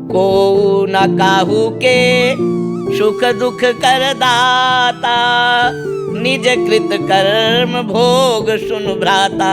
को न काहू के सुख दुख कर दाता, निज कृत कर्म भोग सुन भ्राता।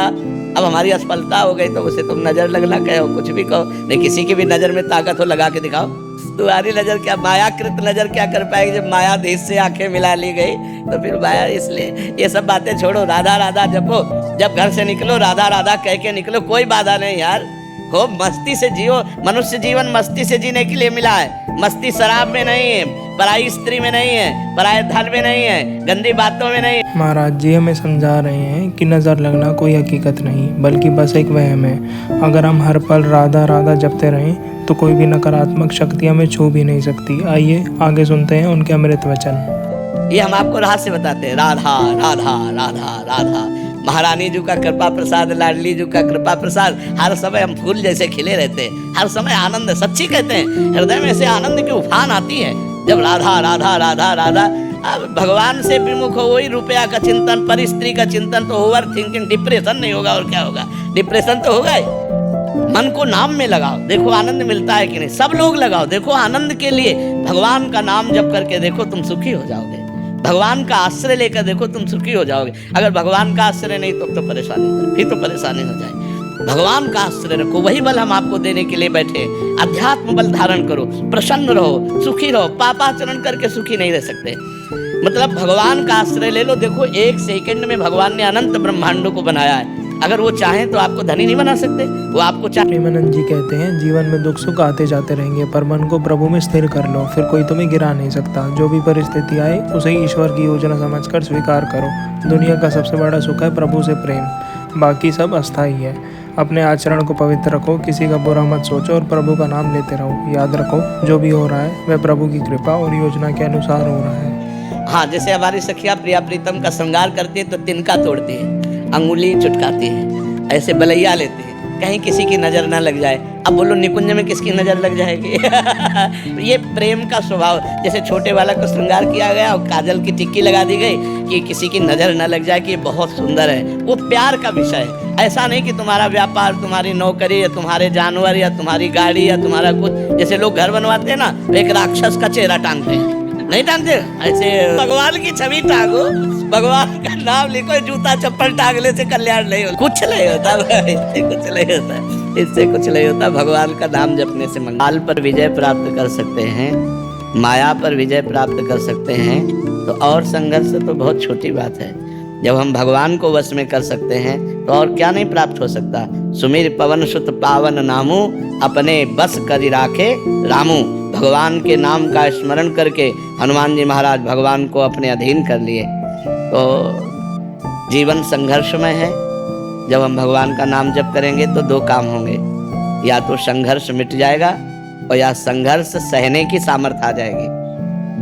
अब हमारी असफलता हो गई तो उसे तुम नजर लगना कहो, कुछ भी कहो, नहीं किसी की भी नजर में ताकत हो लगा के दिखाओ। तुम्हारी नजर क्या, मायाकृत नजर क्या कर पाएगी जब मायाधीश से आंखें मिला ली गई तो फिर माया। इसलिए ये सब बातें छोड़ो, राधा राधा जपो, जब घर से निकलो राधा राधा कह के निकलो, कोई बाधा नहीं यार। खूब मस्ती से जियो, मनुष्य जीवन मस्ती से जीने के लिए मिला है। मस्ती शराब में नहीं है, पराई स्त्री में नहीं है, पराये धन में नहीं है, गंदी बातों में नहीं है। महाराज जी हमें समझा रहे हैं कि नज़र लगना कोई हकीकत नहीं बल्कि बस एक वहम है। अगर हम हर पल राधा राधा जपते रहें तो कोई भी नकारात्मक शक्ति हमें छू भी नहीं सकती। आइए आगे सुनते हैं उनके अमृत वचन। ये हम आपको रहस्य बताते हैं, राधा राधा राधा राधा। महारानी जी का कृपा प्रसाद, लाडली जी का कृपा प्रसाद, हर समय हम फूल जैसे खिले रहते हैं, हर समय आनंद। सच्ची कहते हैं हृदय में से आनंद की उफान आती है जब राधा राधा राधा राधा। अब भगवान से विमुख हो, वही रुपया का चिंतन, पर स्त्री का चिंतन, तो ओवर थिंकिंग, डिप्रेशन नहीं होगा और क्या होगा, डिप्रेशन तो होगा ही। मन को नाम में लगाओ, देखो आनंद मिलता है कि नहीं। सब लोग लगाओ, देखो आनंद के लिए भगवान का नाम जप करके देखो, तुम सुखी हो जाओगे। भगवान का आश्रय लेकर देखो, तुम सुखी हो जाओगे। अगर भगवान का आश्रय नहीं तो परेशानी हो, फिर तो परेशानी हो जाए। भगवान का आश्रय रखो, वही बल हम आपको देने के लिए बैठे। अध्यात्म बल धारण करो, प्रसन्न रहो, सुखी रहो। पापाचरण करके सुखी नहीं रह सकते। मतलब भगवान का आश्रय ले लो। देखो एक सेकंड में भगवान ने अनंत ब्रह्मांडों को बनाया है। अगर वो चाहें तो आपको धनी नहीं बना सकते, वो आपको प्रेमानंद जी कहते हैं जीवन में दुख सुख आते जाते रहेंगे, पर मन को प्रभु में स्थिर कर लो, फिर कोई तुम्हें गिरा नहीं सकता। जो भी परिस्थिति आए उसे ईश्वर की योजना समझकर स्वीकार करो। दुनिया का सबसे बड़ा सुख है प्रभु से प्रेम, बाकी सब अस्थायी है। अपने आचरण को पवित्र रखो, किसी का बुरा मत सोचो और प्रभु का नाम लेते रहो। याद रखो जो भी हो रहा है वह प्रभु की कृपा और योजना के अनुसार हो रहा है। हाँ, जैसे हमारी सखिया प्रिया प्रीतम का श्रृंगार करती है तो तिनका तोड़ती है, अंगुली चुटकाती है, ऐसे बलैया लेते हैं कहीं किसी की नजर ना लग जाए। अब बोलो निकुंज में किसकी नजर लग जाएगी। ये प्रेम का स्वभाव। जैसे छोटे वाला को श्रृंगार किया गया और काजल की टिक्की लगा दी गई कि किसी की नजर ना लग जाए कि ये बहुत सुंदर है, वो प्यार का विषय है। ऐसा नहीं कि तुम्हारा व्यापार, तुम्हारी नौकरी या तुम्हारे जानवर या तुम्हारी गाड़ी या तुम्हारा कुछ, जैसे लोग घर बनवाते हैं ना तो एक राक्षस का चेहरा टांगते हैं, नहीं टांगते ऐसे। भगवान की छवि टांगो, भगवान का नाम लिखो, जूता चप्पल टांगने से कल्याण नहीं होता, कुछ नहीं होता, इससे कुछ नहीं होता, इससे कुछ नहीं होता। भगवान का नाम जपने से काल पर विजय प्राप्त कर सकते हैं, माया पर विजय प्राप्त कर सकते हैं, तो और संघर्ष तो बहुत छोटी बात है। जब हम भगवान को वश में कर सकते हैं तो और क्या नहीं प्राप्त हो सकता। सुमिर पवन सुत पावन नामू, अपने बस करि राखे रामू। भगवान के नाम का स्मरण करके हनुमान जी महाराज भगवान को अपने अधीन कर लिए। तो जीवन संघर्षमय है। जब हम भगवान का नाम जप करेंगे तो दो काम होंगे, या तो संघर्ष मिट जाएगा और या संघर्ष सहने की सामर्थ्य आ जाएगी,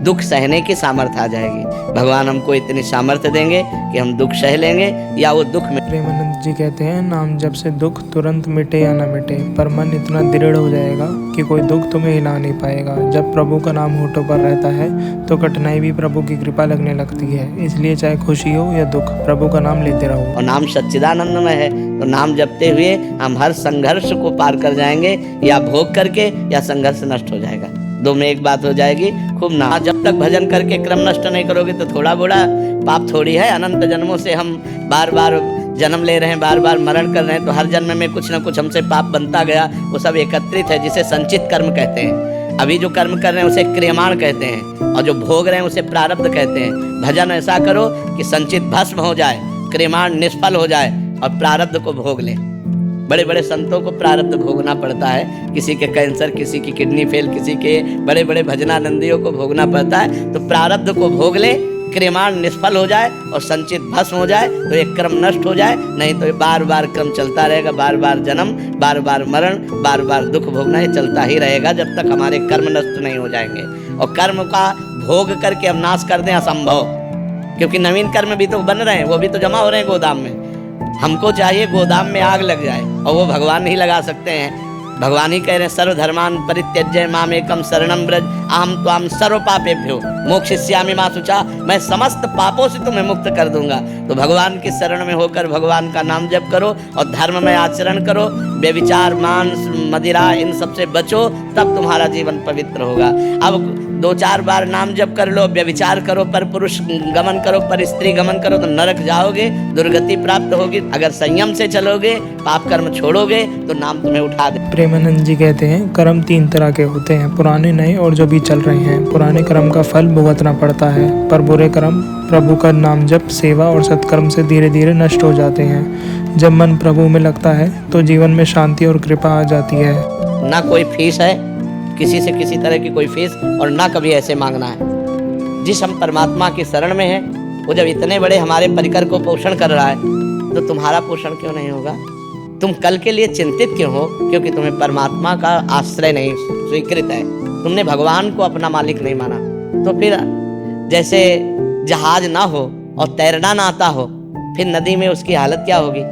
दुख सहने की सामर्थ्य आ जाएगी। भगवान हमको इतनी सामर्थ्य देंगे कि हम दुख सह लेंगे या वो दुख में। प्रेमानंद जी कहते हैं नाम जब से दुख तुरंत मिटे या न मिटे, पर मन इतना दृढ़ हो जाएगा कि कोई दुख तुम्हें हिला नहीं पाएगा। जब प्रभु का नाम होठों पर रहता है तो कठिनाई भी प्रभु की कृपा लगने लगती है। इसलिए चाहे खुशी हो या दुख, प्रभु का नाम लेते रहो। और नाम सच्चिदानंदमय है, तो नाम जपते हुए हम हर संघर्ष को पार कर जाएंगे, या भोग करके या संघर्ष नष्ट हो जाएगा। दो में एक बात हो जाएगी। खूब ना, जब तक भजन करके क्रम नष्ट नहीं करोगे तो थोड़ा बड़ा पाप थोड़ी है। अनंत जन्मों से हम बार बार जन्म ले रहे हैं, बार बार मरण कर रहे हैं, तो हर जन्म में कुछ ना कुछ हमसे पाप बनता गया। वो सब एकत्रित है, जिसे संचित कर्म कहते हैं। अभी जो कर्म कर रहे हैं उसे क्रियमाण कहते हैं, और जो भोग रहे हैं उसे प्रारब्ध कहते हैं। भजन ऐसा करो कि संचित भस्म हो जाए, क्रियमाण निष्फल हो जाए और प्रारब्ध को भोग ले। बड़े बड़े संतों को प्रारब्ध भोगना पड़ता है, किसी के कैंसर, किसी की किडनी फेल, किसी के बड़े बड़े भजनानंदियों को भोगना पड़ता है। तो प्रारब्ध को भोग ले, क्रियमाण निष्फल हो जाए और संचित भस्म हो जाए तो एक क्रम नष्ट हो जाए। नहीं तो बार बार क्रम चलता रहेगा, बार बार जन्म, बार बार मरण, बार बार दुख भोगना, ये चलता ही रहेगा जब तक हमारे कर्म नष्ट नहीं हो जाएंगे। और कर्म का भोग करके हम नाश कर दें असंभव, क्योंकि नवीन कर्म भी तो बन रहे हैं, वो भी तो जमा हो रहे हैं गोदाम में। हमको चाहिए गोदाम में आग लग जाए, और वो भगवान नहीं लगा सकते हैं। भगवान ही कह रहे हैं सर्वधर्मान परित्यज्य मामेकम शरणम व्रज अहम त्वाम सर्व पापेभ्यो मोक्षयिष्यामि मा शुचा, मैं समस्त पापों से तुम्हें मुक्त कर दूंगा। तो भगवान की शरण में होकर भगवान का नाम जप करो और धर्म में आचरण करो, व्यभिचार मांस मदिरा इन सब से बचो, तब तुम्हारा जीवन पवित्र होगा। अब 2-4 बार नाम जप कर लो, व्यभिचार करो, पर पुरुष गमन करो, पर स्त्री गमन करो तो नरक जाओगे, दुर्गति प्राप्त होगी। अगर संयम से चलोगे, पाप कर्म छोड़ोगे तो नाम तुम्हें उठा दे। प्रेमानंद जी कहते हैं कर्म 3 तरह के होते हैं, पुराने, नए और जो भी चल रहे हैं। पुराने कर्म का फल भुगतना पड़ता है, पर बुरे कर्म प्रभु का नाम जप, सेवा और सत्कर्म से धीरे धीरे नष्ट हो जाते हैं। जब मन प्रभु में लगता है तो जीवन में शांति और कृपा आ जाती है। ना कोई फीस है, किसी से किसी तरह की कोई फीस, और ना कभी ऐसे मांगना है। जिस हम परमात्मा की शरण में है, वो जब इतने बड़े हमारे परिकर को पोषण कर रहा है, तो तुम्हारा पोषण क्यों नहीं होगा? तुम कल के लिए चिंतित क्यों हो? क्योंकि तुम्हें परमात्मा का आश्रय नहीं स्वीकृत है, तुमने भगवान को अपना मालिक नहीं माना। तो फिर जैसे जहाज ना हो और तैरना ना आता हो, फिर नदी में उसकी हालत क्या होगी,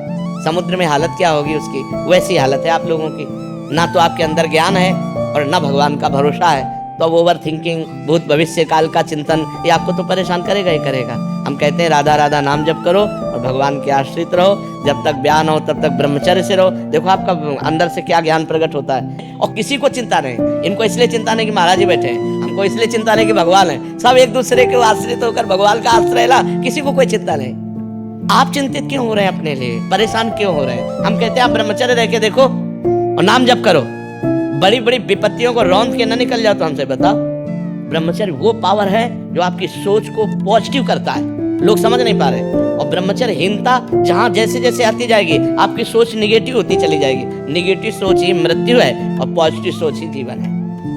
समुद्र में हालत क्या होगी उसकी, वैसी हालत है आप लोगों की। ना तो आपके अंदर ज्ञान है और ना भगवान का भरोसा है, तो अब ओवर थिंकिंग, भूत भविष्य काल का चिंतन, ये आपको तो परेशान करेगा ही करेगा। हम कहते हैं राधा राधा नाम जप करो और भगवान के आश्रित रहो, जब तक ज्ञान हो तब तक ब्रह्मचर्य से रहो। देखो आपका अंदर से क्या ज्ञान प्रकट होता है। और किसी को चिंता नहीं, इनको इसलिए चिंता नहीं कि महाराज जी बैठे हैं, हमको इसलिए चिंता नहीं कि भगवान है, सब एक दूसरे के आश्रित होकर भगवान का आश्रय ला, किसी को कोई चिंता नहीं। आप चिंतित क्यों हो रहे हैं अपने लिए, परेशान क्यों हो रहे हैं? हम कहते हैं आप ब्रह्मचर्य रह के देखो और नाम जप करो, बड़ी बड़ी विपत्तियों को रौंद के न निकल जाओ। तो हमसे बताओ, ब्रह्मचर्य वो पावर है जो आपकी सोच को पॉजिटिव करता है, लोग समझ नहीं पा रहे। और ब्रह्मचर्यहीनता जहां जैसे जैसे आती जाएगी, आपकी सोच निगेटिव होती चली जाएगी। निगेटिव सोच ही मृत्यु है और पॉजिटिव सोच ही जीवन है।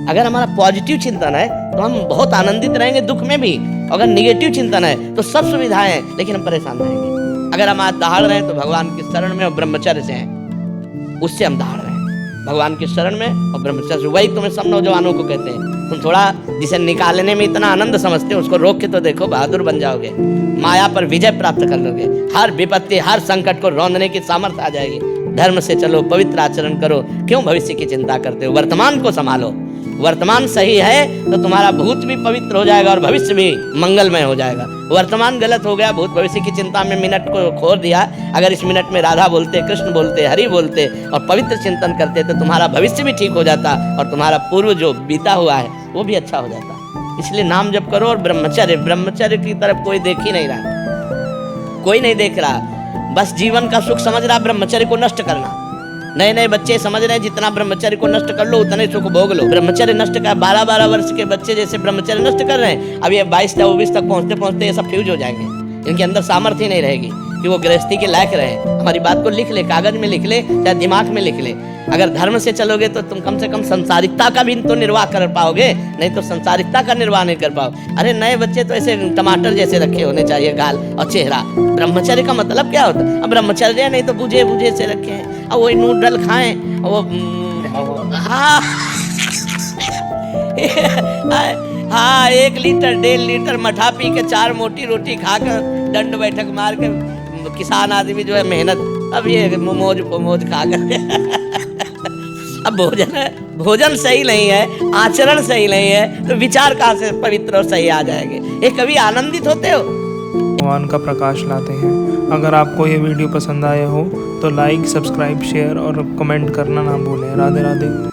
अगर हमारा पॉजिटिव चिंतन है तो हम बहुत आनंदित रहेंगे दुख में भी। अगर निगेटिव चिंतन है तो सब सुविधाएं हैं लेकिन हम परेशान रहेंगे। अगर हम आज दहाड़ रहे हैं तो भगवान की शरण में और ब्रह्मचर्य से हैं, उससे हम दहाड़ रहे हैं, भगवान की शरण में और ब्रह्मचर्य। वही तुम्हें सब नौजवानों को कहते हैं, तुम थोड़ा जिसे निकालने में इतना आनंद समझते हो उसको रोक के तो देखो, बहादुर बन जाओगे, माया पर विजय प्राप्त कर लोगे। हर विपत्ति हर संकट को रौंदने की सामर्थ्य आ जाएगी। धर्म से चलो, पवित्र आचरण करो, क्यों भविष्य की चिंता करते हो? वर्तमान को संभालो। वर्तमान सही है तो तुम्हारा भूत भी पवित्र हो जाएगा और भविष्य भी मंगलमय हो जाएगा। वर्तमान गलत हो गया, भूत भविष्य की चिंता में मिनट को खो दिया। अगर इस मिनट में राधा बोलते, कृष्ण बोलते, हरि बोलते और पवित्र चिंतन करते तो तुम्हारा भविष्य भी ठीक हो जाता और तुम्हारा पूर्व जो बीता हुआ है वो भी अच्छा हो जाता। इसलिए नाम जप करो और ब्रह्मचर्य की तरफ कोई देख ही नहीं रहा, कोई नहीं देख रहा, बस जीवन का सुख समझ रहा ब्रह्मचर्य को नष्ट करना। नए नए बच्चे समझ रहे हैं जितना ब्रह्मचर्य को नष्ट कर लो उतने सुख भोग लो। ब्रह्मचर्य नष्ट कर 12-12 वर्ष के बच्चे जैसे ब्रह्मचर्य नष्ट कर रहे हैं, अब ये 22-24 तक पहुंचते पहुंचते ये सब फ्यूज हो जाएंगे। इनके अंदर सामर्थ्य ही नहीं रहेगी कि वो गृहस्थी के लायक रहे। हमारी बात को लिख ले, कागज में लिख ले, चाहे दिमाग में लिख ले। अगर धर्म से चलोगे तो तुम कम से कम संसारिकता का भी तो निर्वाह कर पाओगे, नहीं तो संसारिकता का निर्वाह नहीं कर पाओ। अरे नए बच्चे तो ऐसे टमाटर जैसे रखे होने चाहिए गाल और चेहरा। ब्रह्मचर्य का मतलब क्या होता है? अब ब्रह्मचर्य नहीं तो बुझे बुझे से रखे हैं, अब वही नूडल खाएं, वो हाँ 1 लीटर 1.5 लीटर मठा पी के 4 मोटी रोटी खाकर दंड बैठक मार के किसान आदमी जो है मेहनत, अब ये मोमोज खाकर अब भोजन सही नहीं है, आचरण सही नहीं है, तो विचार कहाँ से पवित्र और सही आ जाएंगे? ये कभी आनंदित होते हो? भगवान का प्रकाश लाते हैं। अगर आपको ये वीडियो पसंद आया हो तो लाइक, सब्सक्राइब, शेयर और कमेंट करना ना भूलें। राधे राधे।